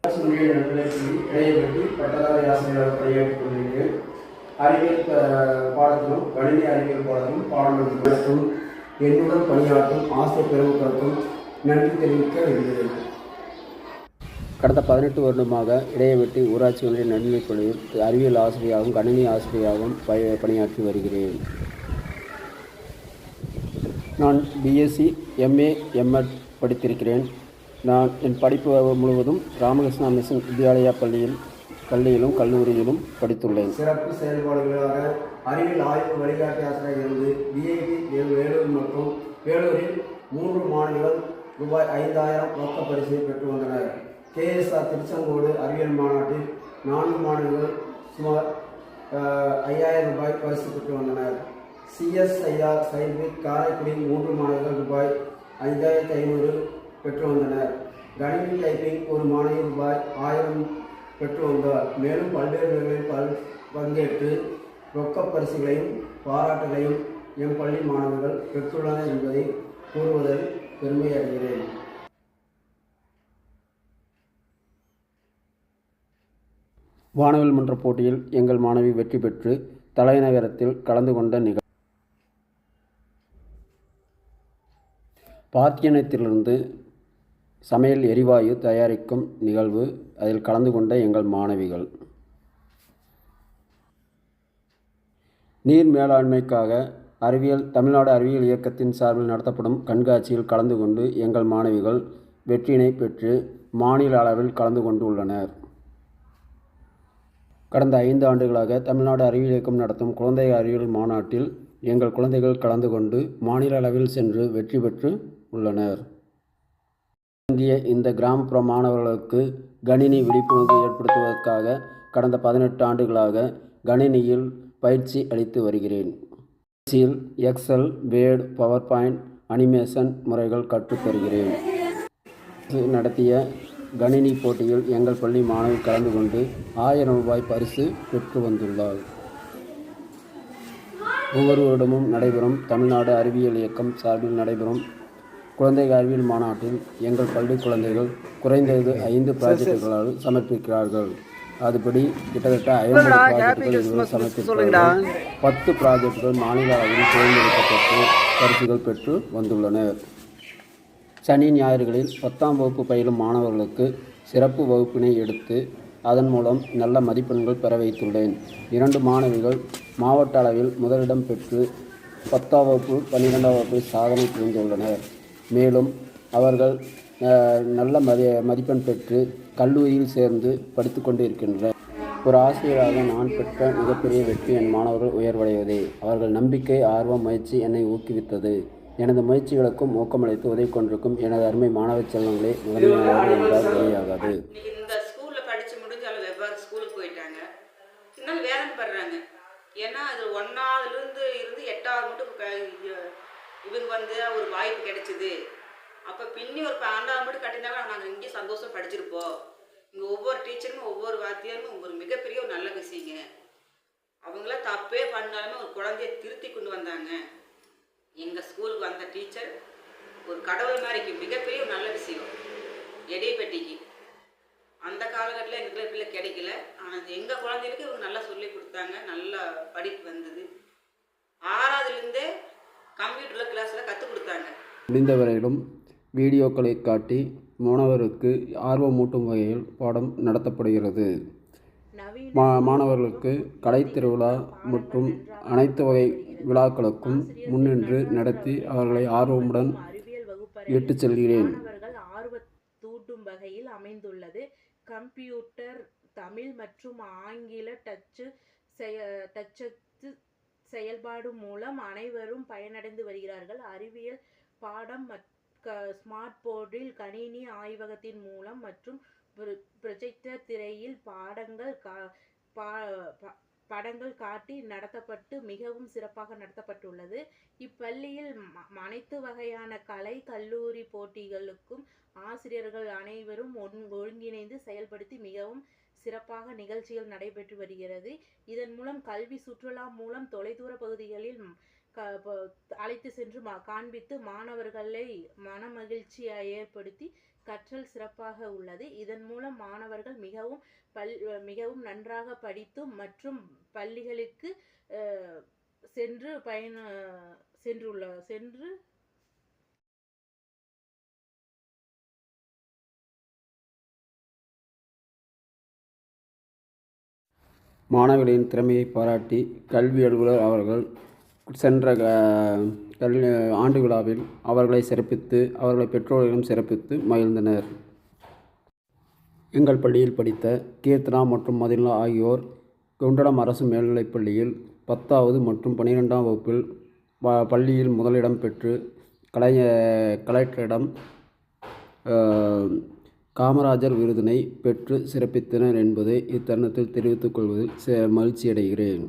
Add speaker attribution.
Speaker 1: இடையப்பட்டி பட்டதாரி ஆசிரியராக பணியாற்றிக் கொண்டிருக்கிறேன். அறிவியல் பாடத்திலும் கணினி அறிவியல் பாடத்திலும் பாடம் என்னுடன் பணியாற்றும் ஆசிரியர் பெருமக்களுக்கும் நன்றி தெரிவிக்க விரும்புகிறேன். கடந்த 18 வருடமாக இடையப்பட்டி ஊராட்சி ஒன்றிய நடுநிலைப் பள்ளியில் அறிவியல் ஆசிரியராகவும் கணினி ஆசிரியராகவும் பணியாற்றி வருகிறேன். நான் பிஎஸ்சி, எம்ஏ, எம்எட் படித்திருக்கிறேன். நான் என் படிப்பு முழுவதும் ராமகிருஷ்ணா மிஷன் வித்யாலயா பள்ளியிலும் கல்லூரியிலும் படித்துள்ளேன். சிறப்பு செயல்பாடுகளாக அறிவியல் ஆய்வு வழிகாட்டி ஆசிரியர் இருந்து பிஐடி வேலூர் மற்றும் வேலூரில் 3 மாணவிகள் ரூபாய் 5000 ரொக்க பரிசை பெற்று வந்தனர். கேஎஸ்ஆர் திருச்செங்கோடு அறிவியல் மாநாட்டில் 4 மாணவிகள் சுமார் 5000 ரூபாய் பரிசு பெற்று வந்தனர். சிஎஸ்ஐஆர் சயின்டிஃபிக் காரைக்குடி 3 மாணவிகள் ரூபாய் 5500 பெற்று வந்தனர். கணினி டைப்பிங் ஒரு மாணவி ரூபாய் 1000 பெற்று வந்தார். மேலும் பல்வேறு நிலைகளில் பங்கேற்று ரொக்க பரிசுகளையும் பாராட்டுகளையும் எம் பள்ளி மாணவர்கள் பெற்றுள்ளனர் என்பதை கூறுவதில் பெருமை அடைகிறேன். வானவில் மன்ற போட்டியில் எங்கள் மாணவி வெற்றி பெற்று தலைநகரத்தில் கலந்து கொண்ட நிகழ்வு. பாத்தியனத்திலிருந்து சமையல் எரிவாயு தயாரிக்கும் நிகழ்வு. அதில் கலந்து கொண்ட எங்கள் மாணவிகள். நீர் மேலாண்மைக்காக தமிழ்நாடு அறிவியல் இயக்கத்தின் சார்பில் நடத்தப்படும் கண்காட்சியில் கலந்து கொண்டு எங்கள் மாணவிகள் வெற்றியினை பெற்று மாநில அளவில் கலந்து கொண்டுள்ளனர். கடந்த 5 ஆண்டுகளாக தமிழ்நாடு அறிவியல் இயக்கம் நடத்தும் குழந்தை அறிவியல் மாநாட்டில் எங்கள் குழந்தைகள் கலந்து கொண்டு மாநில அளவில் சென்று வெற்றி பெற்று உள்ளனர். இந்த கிராமப்புற மாணவர்களுக்கு கணினி விழிப்புணர்வு ஏற்படுத்துவதற்காக கடந்த 18 ஆண்டுகளாக கணினியில் பயிற்சி அளித்து வருகிறேன். பயிற்சியில் Excel, Word, PowerPoint, animation முறைகள் கற்றுத்தருகிறேன். நடத்திய கணினி போட்டியில் எங்கள் பள்ளி மாணவி கலந்து கொண்டு 1000 ரூபாய் பரிசு பெற்று வந்துள்ளார். ஒவ்வொரு வருடமும் நடைபெறும் தமிழ்நாடு அறிவியல் இயக்கம் சார்பில் நடைபெறும் குழந்தை அறிவியல் மாநாட்டில் எங்கள் பள்ளி குழந்தைகள் குறைந்தது 5 ப்ராஜெக்டுகளால் சமர்ப்பிக்கிறார்கள். அதுபடி கிட்டத்தட்ட 50 ப்ராஜெக்டுகள் சமர்ப்பிக்கிறார்கள். 10 ப்ராஜெக்டுகள் மாநில அளவில் தேர்ந்தெடுக்கப்பட்டு பரிசுகள் பெற்று வந்துள்ளனர். சனி ஞாயிறுகளில் 10ஆம் வகுப்பு பயிலும் மாணவர்களுக்கு சிறப்பு வகுப்பினை எடுத்து அதன் மூலம் நல்ல மதிப்பெண்கள் பெற வைத்துள்ளேன். 2 மாணவிகள் மாவட்ட அளவில் முதலிடம் பெற்று 10ஆம் வகுப்பு 12ஆம் வகுப்பில் சாதனை புரிந்துள்ளனர். மேலும் அவர்கள் நல்ல மதிப்பெண் பெற்று கல்லூரியில் சேர்ந்து படித்து கொண்டு இருக்கின்றனர். ஒரு ஆசிரியராக நான் பெற்ற மிகப்பெரிய வெற்றி என் மாணவர்கள் உயர்வடைவதே. அவர்கள் நம்பிக்கை, ஆர்வம், முயற்சி என்னை ஊக்குவித்தது. எனது முயற்சிகளுக்கும் ஊக்கமளித்து உதவி கொண்டிருக்கும் எனது அருமை மாணவ செல்வங்களே முதன்மையானவர்கள் என்றால் வெளியாகாது.
Speaker 2: இந்த ஸ்கூல்ல படிச்சு முடிஞ்சாலும் வெவ்வேறு ஸ்கூலுக்கு போயிட்டாங்க. இன்னும் வேதனைப்படுறாங்க. ஏன்னா அது 1ஆவதுலேருந்து 8ஆவது மட்டும் இவங்க ஒரு வாய்ப்பு கிடைச்சிது. அப்போ பின்னி ஒரு 12ஆவது மட்டும் கட்டியிருந்தாலும் நாங்கள் இங்கேயும் சந்தோஷம் படிச்சிருப்போம். இங்கே ஒவ்வொரு டீச்சரும் ஒவ்வொரு வாத்தியாரும் ஒரு மிகப்பெரிய ஒரு நல்ல விஷயங்க. அவங்களாம் தப்பே பண்ணாலுமே ஒரு குழந்தைய திருத்தி கொண்டு வந்தாங்க. எங்கள் ஸ்கூலுக்கு வந்த டீச்சர் ஒரு கடவுள் மாதிரிக்கு மிகப்பெரிய ஒரு நல்ல விஷயம். எடைப்பட்டிக்கு அந்த காலகட்டத்தில் எங்களுக்கு பிள்ளை கிடைக்கல. ஆனால் எங்கள் குழந்தைகளுக்கு இவங்க நல்லா சொல்லி கொடுத்தாங்க. நல்லா படிப்பு வந்தது. 6ஆவதுலேருந்தே கம்ப்யூட்டரில் கிளாஸில் கற்றுக் கொடுத்தாங்க.
Speaker 1: முடிந்தவரையிலும் வீடியோக்களை காட்டி மாணவருக்கு ஆர்வமூட்டும் வகையில் பாடம் நடத்தப்படுகிறது. மாணவர்களுக்கு கலை திருவிழா மற்றும் அனைத்து வகை விழாக்களுக்கும் முன்னின்று நடத்தி அவர்களை ஆர்வமுடன் இட்டுச் செல்கிறேன்.
Speaker 3: ஆர்வத்தூட்டும் வகையில் அமைந்துள்ளது. கம்ப்யூட்டர், தமிழ் மற்றும் ஆங்கில டச்சு செயல்பாடு மூலம் அனைவரும் பயனடைந்து வருகிறார்கள். அறிவியல் பாடம் ஸ்மார்ட் போர்டில் கணினி ஆய்வகத்தின் மூலம் மற்றும் ப்ரொஜெக்டர் திரையில் படங்கள் காட்டி நடத்தப்பட்டு மிகவும் சிறப்பாக நடத்தப்பட்டுள்ளது. இப்பள்ளியில் அனைத்து வகையான கலை கல்லூரி போட்டிகளுக்கும் ஆசிரியர்கள் அனைவரும் ஒருங்கிணைந்து செயல்படுத்தி மிகவும் சிறப்பாக நிகழ்ச்சிகள் நடைபெற்று வருகிறது. இதன் மூலம் கல்வி சுற்றுலா மூலம் தொலைதூர பகுதிகளில் அழைத்து சென்று காண்பித்து மாணவர்களை மனமகிழ்ச்சியை ஏற்படுத்தி கற்றல் சிறப்பாக உள்ளது. இதன் மூலம் மாணவர்கள் மிகவும் நன்றாக படித்து மற்றும் பள்ளிகளுக்கு சென்று
Speaker 1: மாணவர்களின் திறமையை பாராட்டி கல்வி அலுவலர் அவர்கள் சென்ற ஆண்டு விழாவில் அவர்களை சிறப்பித்து அவர்களை பெற்றோர்களும் சிறப்பித்து மகிழ்ந்தனர். எங்கள் பள்ளியில் படித்த கீர்த்தனா மற்றும் மதினா ஆகியோர் குண்டடம் அரசு மேல்நிலைப் பள்ளியில் 10வது மற்றும் 12ஆம் வகுப்பில் பள்ளியில் முதலிடம் பெற்று கலெக்டரிடம் காமராஜர் விருதினை பெற்று சிறப்பித்தனர் என்பதை இத்தருணத்தில் தெரிவித்துக் கொள்வதில் மகிழ்ச்சியடைகிறேன்.